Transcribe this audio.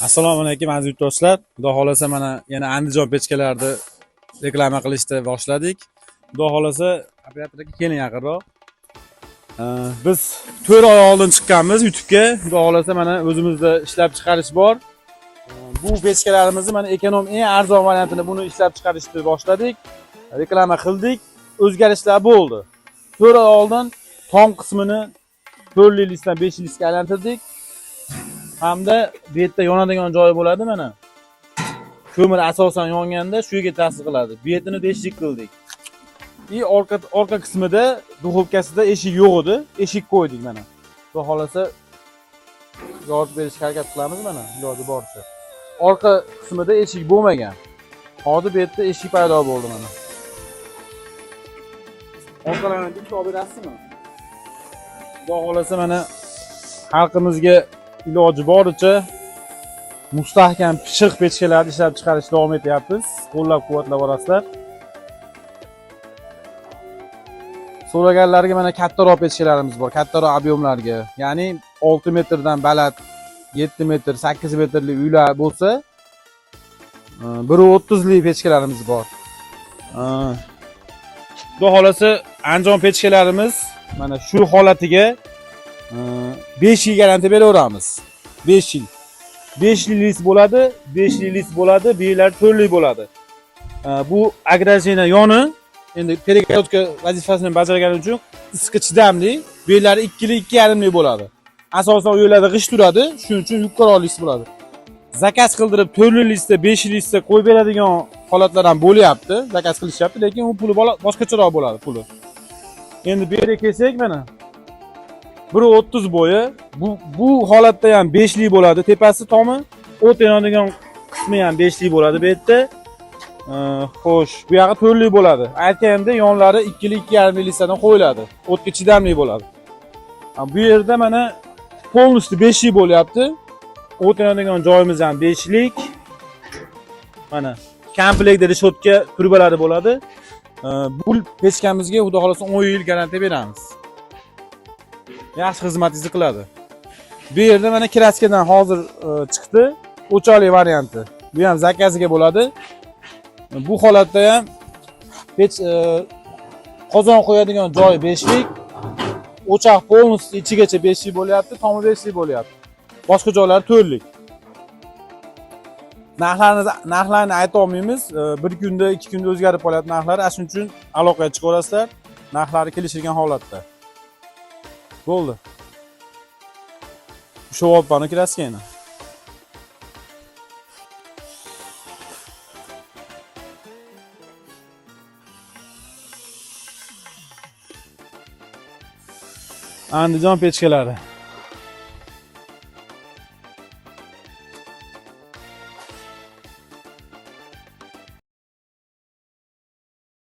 Assalomu alaykum aziz yurtdoshlar. Xudo xolasa mana yana Andijon pechkalarni reklama qilishni boshladik. Xudo xolasa operator aka keling yaqinroq. Biz 4 oy oldin chiqqanmiz YouTube'ga. Xudo xolasa mana o'zimizda ishlab chiqarish bor. Bu pechkalarimizni mana ekonom eng arzon variantini buni ishlab chiqarishni boshladik. Reklama qildik. O'zgarishlar bo'ldi. 4 oy oldin tom qismini 4 litdan 5 litga aylantirdik. Hamda bu yerda yonadigan joyi bo'ladi mana. Ko'mir asosan yonganda shu yerga ta'sir qiladi. Bu yerni deshlik qildik. Orqa qismida duxovkasida eshik yo'q edi. Eshik qo'ydik mana. Xudo xolasa yorib berishga harakat qilamiz mana, iloji boricha. Orqa qismida eshik bo'lmagan. Hozir bu yerda eshik paydo bo'ldi mana. Orqalarini bitta olib berasizmi? Xudo xolasa mana xalqimizga iloji boricha mustahkam pishiq pechkalarni ishlab chiqarishda davom etyapmiz. Qo'llab-quvvatlab borasizlar. So'raganlarga mana kattaroq pechkalarimiz bor, kattaroq ob'yomlarga. Ya'ni 6 metrdan baland, 7 metr, 8 metrli uylar bo'lsa, 1.30 lik pechkalarimiz bor. Xudo xolasa Andijon pechkalarimiz mana shu holatiga 5 yil garantiya beraveramiz. 5 yil. 5 yil list bo'ladi, 5 yil list bo'ladi, bu yillar 4 yil bo'ladi. Bu agrajena yoni endi перегородка vazifasini bajargani uchun issiqqa chidamli, bu yillar 2 yil 2,5 yil bo'ladi. Asosan u yerlarda g'ish turadi, shuning uchun yuqori list bo'ladi. Zakaz qildirib 4 yil listda, 5 yil listda qo'yib beradigan holatlar ham bo'lyapti, zakaz qilishyapti, lekin u puli boshqacharoq bo'ladi puli. Endi bu yerga kelsak mana 1.30 bo'yi. Bu holatda ham 5 lik bo'ladi. Tepasi tomi, o't yonadigan qismi ham 5 lik bo'ladi bu yerda. Xo'sh, bu yog'i 4 lik bo'ladi. Aytganda yonlari 2 lik 2,5 litdan qo'yiladi. O'tga chidamli bo'ladi. Bu yerda mana polnosti 5 lik bo'lyapti. O't yonadigan joyimiz ham 5 lik. Mana komplektda reshotka turbalari bo'ladi. Bu pechkamizga xudo xolasa 10 yil garantiya beramiz. Yaxshi xizmatingizni qiladi. Bu yerda mana kraskadan hozir chiqdi, o'choqli varianti. Bu ham zakazga bo'ladi. Bu holatda ham qozon qo'yadigan joy 5 lik, o'choq polnosti ichigacha 5 lik bo'lyapti, tomi 5 lik bo'lyapti. Boshqa joylari 4 lik. Narxlarni ayta olmaymiz. Bir kunda, 2 kunda o'zgarib qolyapti narxlari. Shuning uchun aloqaga chiqaverasizlar. Narxlari kelishilgan holatda. Bo'ldi. Shu olpani kraska yana. Andijon pechkalari.